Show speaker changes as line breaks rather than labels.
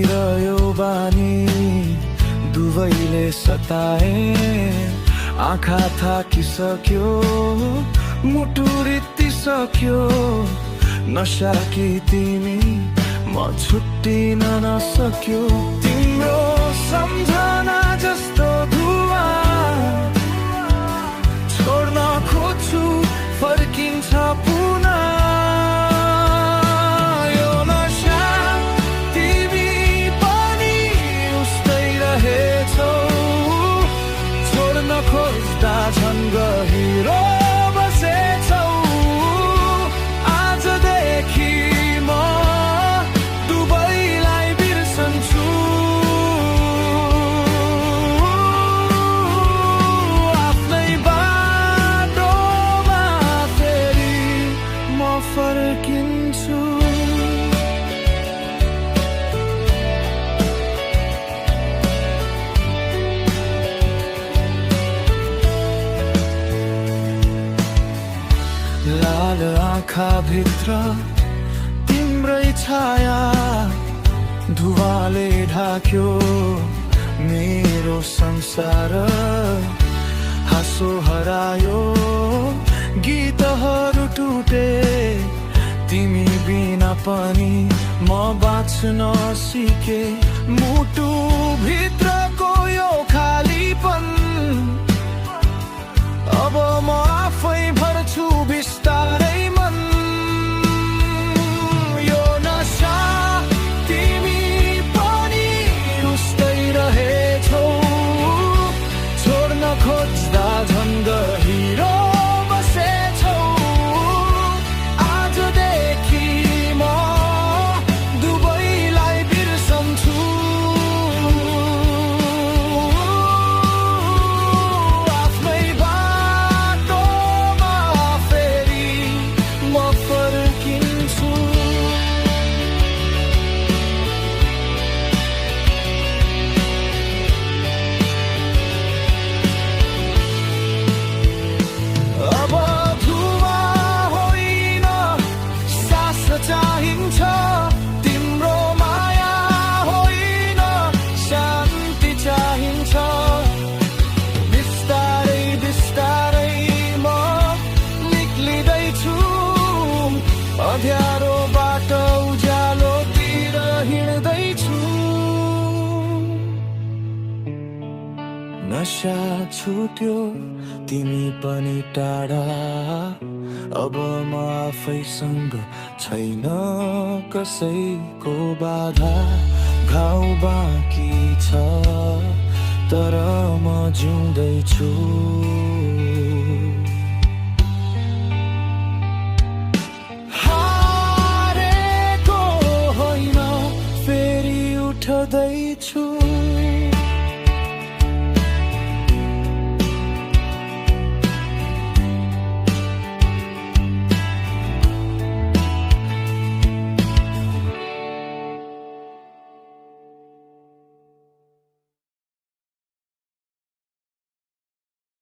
र यो बानी दुवैले सताए। आँखा थाकिसक्यो, मुटु रित्तिसक्यो। नशा कि तिमी म छुट्टिन नसक्यो। तिम्रो सम्झना जस्तो धुवा छोड्न खोज्छु, फर्किन्छ पुनः। यो नशा तिमी पनि उस्तै रहेछौ, छोड्न खोज्दा झन् गहिरो बसेछौ। आजदेखि म दुवैलाई बिर्सन्छु। आफ्नै बाटोमा फेरि म फर्किन्छु। लाल आँखा भित्र तिम्रै छाया, धुवाले ढाक्यो मेरो संसार। हाँसो हरायो, गीतहरू टुटे। तिमी बिना पनि म बाँच्न सिके। मुटु भित्रको यो खालीपन अब म आफै भर्छु बिस्तारै मन। यो नशा तिमी पनि उस्तै रहेछौ, छोड्न खोज्दा झन् गहिरो बसेछौ। आजदेखि म दुवैलाई बिर्सन्छु। आफ्नै बाटोमा फेरि म फर्किन्छु। अब धुवा होइन, सास चाहिन्छ। तिम्रो माया होइन, शान्ति चाहिन्छ। बिस्तारै बिस्तारै म निक्लिँदैछु, अँध्यारो बाटो उज्यालोतिर हिँड्दैछु। नशा छुट्यो, तिमी पनि टाढा। अब म आफैसँग छैन कसैको बाधा। घाउ बाँकी छ, तर म जिउँदैछु। हारेको होइन, फेरि उठ्दैछु।